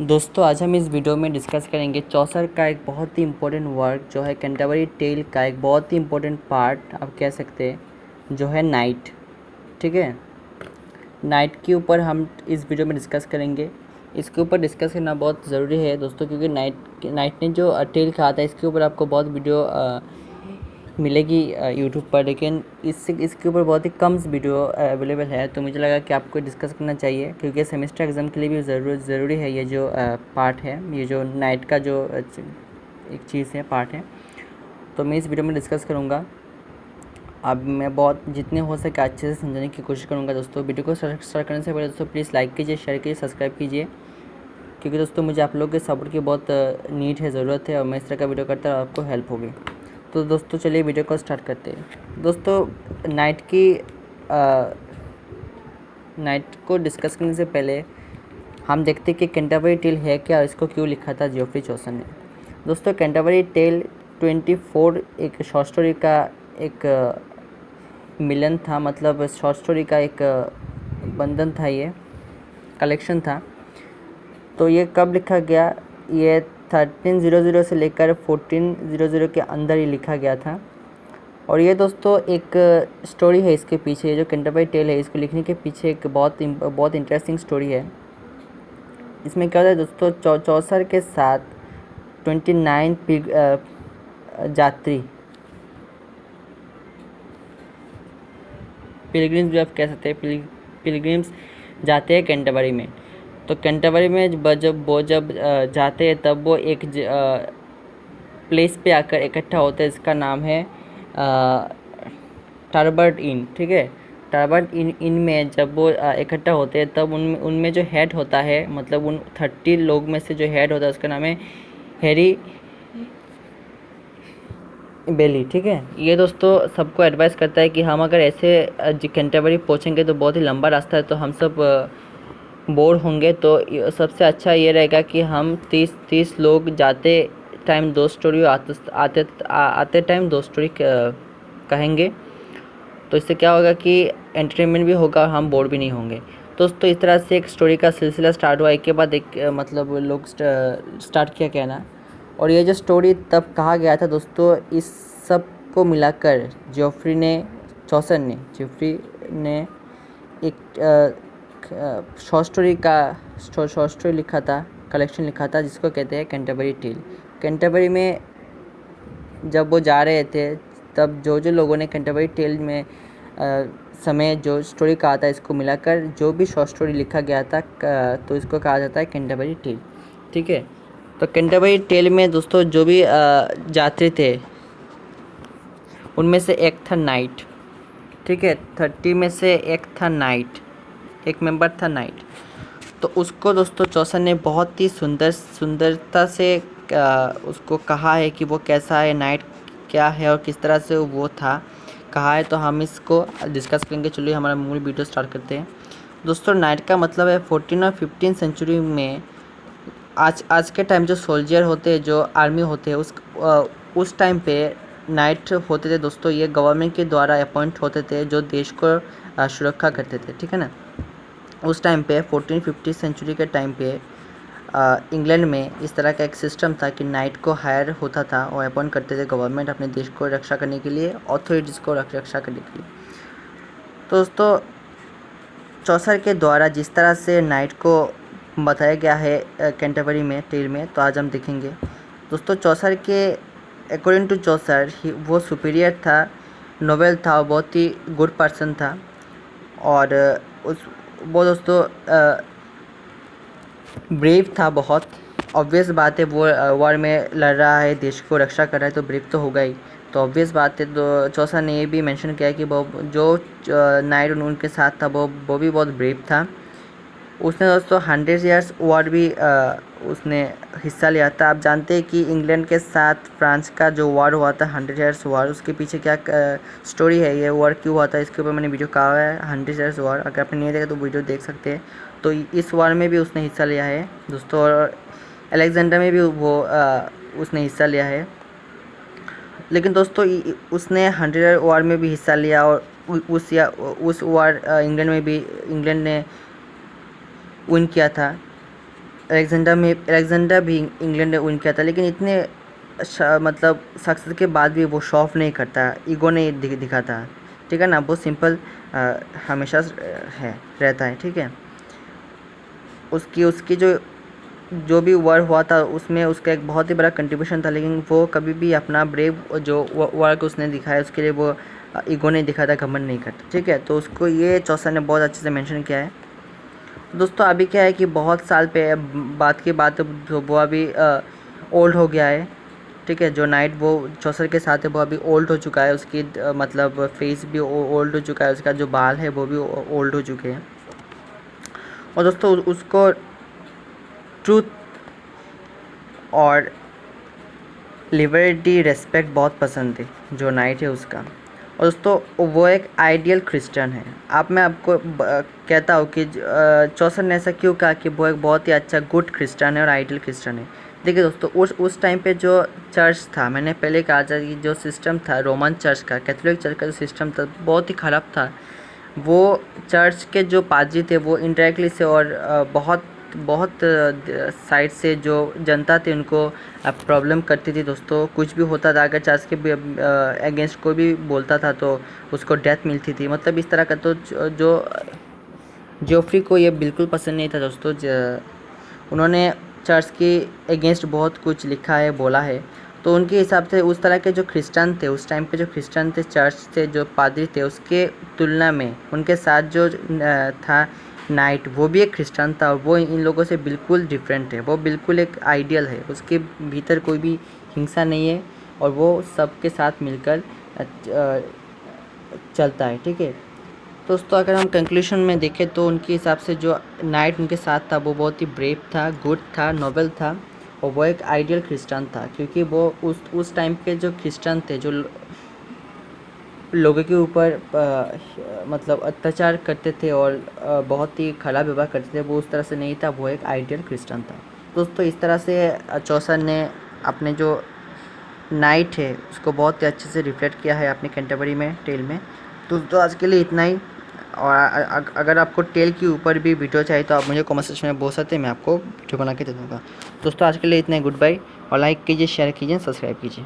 दोस्तों आज हम इस वीडियो में डिस्कस करेंगे चौसर का एक बहुत ही इम्पोर्टेंट वर्क जो है कैंटरबरी टेल का एक बहुत ही इम्पोर्टेंट पार्ट आप कह सकते हैं जो है नाइट। ठीक है, नाइट के ऊपर हम इस वीडियो में डिस्कस करेंगे। इसके ऊपर डिस्कस करना बहुत ज़रूरी है दोस्तों, क्योंकि नाइट ने जो टेल कहा था इसके ऊपर आपको बहुत वीडियो मिलेगी यूट्यूब पर, लेकिन इसके ऊपर बहुत ही कम वीडियो अवेलेबल है। तो मुझे लगा कि आपको डिस्कस करना चाहिए, क्योंकि सेमेस्टर एग्ज़ाम के लिए भी ज़रूरी है ये जो पार्ट है, ये जो नाइट का जो एक चीज़ है, पार्ट है। तो मैं इस वीडियो में डिस्कस करूँगा। अब मैं बहुत जितने हो सके अच्छे से समझाने की कोशिश करूँगा। दोस्तों वीडियो को स्टार्ट करने से पहले दोस्तों प्लीज़ लाइक कीजिए, शेयर कीजिए, सब्सक्राइब कीजिए, क्योंकि दोस्तों मुझे आप लोगों के सपोर्ट की बहुत नीड है, ज़रूरत है, और मैं इस तरह का वीडियो करता हूँ, आपको हेल्प होगी। तो दोस्तों चलिए वीडियो को स्टार्ट करते हैं। दोस्तों नाइट को डिस्कस करने से पहले हम देखते हैं कि कैंटरबरी टेल है क्या, इसको क्यों लिखा था जियोफ्री चौसर ने। दोस्तों कैंटरबरी टेल 24 एक शॉर्ट स्टोरी का एक मिलन था, मतलब शॉर्ट स्टोरी का एक बंधन था, ये कलेक्शन था। तो ये कब लिखा गया? ये 1300 से लेकर 1400 के अंदर ही लिखा गया था। और ये दोस्तों एक स्टोरी है इसके पीछे, ये जो कैंटरबरी टेल है इसको लिखने के पीछे एक बहुत इंटरेस्टिंग स्टोरी है। इसमें क्या होता है दोस्तों, चौसर के साथ 29 यात्री पिलग्रिम्स भी आप कह सकते हैं, पिलग्रिम्स जाते हैं कैंटरबरी में। तो कैंटरबरी में जब जाते हैं तब वो एक प्लेस पे आकर इकट्ठा होते हैं, इसका नाम है टर्बर्ट इन। ठीक है, टर्बर्ट इन में जब वो इकट्ठा होते हैं तब उनमें जो हेड होता है, मतलब उन 30 लोग में से जो हेड होता है उसका नाम है हैरी बेली। ठीक है, ये दोस्तों सबको एडवाइस करता है कि हम अगर ऐसे कैंटरबरी पहुँचेंगे तो बहुत ही लंबा रास्ता है, तो हम सब बोर होंगे। तो सबसे अच्छा ये रहेगा कि हम 30 लोग जाते टाइम 2 स्टोरी, आते टाइम 2 स्टोरी कहेंगे। तो इससे क्या होगा कि एंटरटेनमेंट भी होगा और हम बोर भी नहीं होंगे। दोस्तों इस तरह से एक स्टोरी का सिलसिला स्टार्ट हुआ, एक के बाद एक मतलब लोग स्टार्ट किया कहना। और ये जो स्टोरी तब कहा गया था दोस्तों, इस सब को मिलाकर जियोफ्री ने एक शॉर्ट स्टोरी लिखा था, कलेक्शन लिखा था, जिसको कहते हैं कैंटरबरी टेल। कैंटरबरी में जब वो जा रहे थे तब जो लोगों ने कैंटरबरी टेल में समय जो स्टोरी कहा था, इसको मिलाकर जो भी शॉर्ट स्टोरी लिखा गया था तो इसको कहा जाता है कैंटरबरी टेल। ठीक है, तो कैंटरबरी टेल में दोस्तों जो भी यात्री थे उनमें से एक था नाइट। ठीक है, 30 में से एक था नाइट, एक मेंबर था नाइट। तो उसको दोस्तों चौसर ने बहुत ही सुंदरता से उसको कहा है कि वो कैसा है, नाइट क्या है और किस तरह से वो था कहा है। तो हम इसको डिस्कस करेंगे। चलिए हमारा मूल वीडियो स्टार्ट करते हैं। दोस्तों नाइट का मतलब है 14 और 15 सेंचुरी में आज के टाइम जो सोल्जर होते हैं, जो आर्मी होते हैं, उस टाइम पे नाइट होते थे दोस्तों। ये गवर्नमेंट के द्वारा अपॉइंट होते थे, जो देश को सुरक्षा करते थे। ठीक है ना, उस टाइम पे 1450 सेंचुरी के टाइम पे इंग्लैंड में इस तरह का एक सिस्टम था कि नाइट को हायर होता था और अपॉइंट करते थे गवर्नमेंट अपने देश को रक्षा करने के लिए, अथॉरिटीज़ को रक्षा करने के लिए। तो दोस्तों चौसर के द्वारा जिस तरह से नाइट को बताया गया है कैंटरबरी में टेल में, तो आज हम देखेंगे। दोस्तों चौसर के अकॉर्डिंग टू चौसर वो सुपीरियर था, नोबेल था, बहुत ही गुड पर्सन था। और वो दोस्तों ब्रेव था बहुत। ऑब्वियस बात है, वो वॉर में लड़ रहा है, देश को रक्षा कर रहा है, तो ब्रेव तो होगा ही। तो ऑब्वियस बात है। तो चौसर ने ये भी मेंशन किया कि वो जो नाइट उनके साथ था वो भी बहुत ब्रेव था। उसने दोस्तों 100 ईयर्स वॉर भी उसने हिस्सा लिया था। आप जानते हैं कि इंग्लैंड के साथ फ्रांस का जो वॉर हुआ था, 100 ईयर्स वॉर, उसके पीछे क्या स्टोरी है, ये वॉर क्यों हुआ था, इसके ऊपर मैंने वीडियो कहा है 100 ईयर्स वॉर। अगर आपने नहीं देखा तो वीडियो देख सकते हैं। तो इस वॉर में भी उसने हिस्सा लिया है दोस्तों, और अलेक्जेंडर में भी वो उसने हिस्सा लिया है। लेकिन दोस्तों उसने 100 ईयर वॉर में भी हिस्सा लिया, और उस वॉर इंग्लैंड ने विन किया था। अलेक्जेंडर भी इंग्लैंड विन किया था, लेकिन इतने मतलब सक्सेस के बाद भी वो शो ऑफ नहीं करता, ईगो नहीं दिखाता, ठीक है ना। बहुत सिंपल हमेशा रहता है, ठीक है। उसकी जो भी वर्क हुआ था उसमें उसका एक बहुत ही बड़ा कंट्रीब्यूशन था, लेकिन वो कभी भी अपना ब्रेव जो वर्क उसने दिखाया उसके लिए वो ईगो नहीं दिखाता, घमंड नहीं करता, ठीक है। तो उसको ये चौसा ने बहुत अच्छे से मेंशन किया है। दोस्तों अभी क्या है कि बहुत साल पे बात की बात वो अभी ओल्ड हो गया है, ठीक है। जो नाइट वो चौसर के साथ है वो अभी ओल्ड हो चुका है, उसकी मतलब फेस भी ओल्ड हो चुका है, उसका जो बाल है वो भी ओल्ड हो चुके हैं। और दोस्तों उसको ट्रूथ और लिबर्टी रेस्पेक्ट बहुत पसंद है जो नाइट है उसका। और दोस्तों वो एक आइडियल क्रिश्चियन है। मैं आपको कहता हूँ कि चौसर ने ऐसा क्यों कहा कि वो एक बहुत ही अच्छा गुड क्रिश्चियन है और आइडियल क्रिश्चियन है। देखिए दोस्तों उस टाइम पे जो चर्च था, मैंने पहले कहा था कि जो सिस्टम था रोमन चर्च का, कैथोलिक चर्च का जो सिस्टम था बहुत ही ख़राब था। वो चर्च के जो पादरी थे वो इनडायरेक्टली से और बहुत साइड से जो जनता थी उनको प्रॉब्लम करती थी दोस्तों। कुछ भी होता था, अगर चर्च के अगेंस्ट कोई भी बोलता था तो उसको डेथ मिलती थी, मतलब इस तरह का। तो जो जोफ्री को ये बिल्कुल पसंद नहीं था दोस्तों। उन्होंने चर्च के अगेंस्ट बहुत कुछ लिखा है, बोला है। तो उनके हिसाब से उस तरह के जो क्रिश्चियन थे उस टाइम पे, जो क्रिश्चियन थे, चर्च थे, जो पादरी थे, उसके तुलना में उनके साथ जो था नाइट, वो भी एक क्रिश्चियन था और वो इन लोगों से बिल्कुल डिफरेंट है। वो बिल्कुल एक आइडियल है, उसके भीतर कोई भी हिंसा नहीं है और वो सबके साथ मिलकर चलता है, ठीक है। दोस्तों अगर हम कंक्लूशन में देखें तो उनके हिसाब से जो नाइट उनके साथ था वो बहुत ही ब्रेव था, गुड था, नोबल था और वो एक आइडियल क्रिश्चियन था, क्योंकि वो उस टाइम के जो क्रिश्चियन थे जो लोगों के ऊपर मतलब अत्याचार करते थे और बहुत ही खराब व्यवहार करते थे, वो उस तरह से नहीं था, वो एक आइडियल क्रिश्चियन था। दोस्तों इस तरह से चौसर ने अपने जो नाइट है उसको बहुत ही अच्छे से रिफ्लेक्ट किया है अपने कैंटरबरी में टेल में। दोस्तों आज के लिए इतना ही, और अगर आपको टेल के ऊपर भी वीडियो चाहिए तो आप मुझे कमेंट सेक्शन में बोल सकते हैं, मैं आपको वीडियो बना के दे दूँगा। दोस्तों आज के लिए इतना ही, गुड बाय, और लाइक कीजिए, शेयर कीजिए, सब्सक्राइब कीजिए।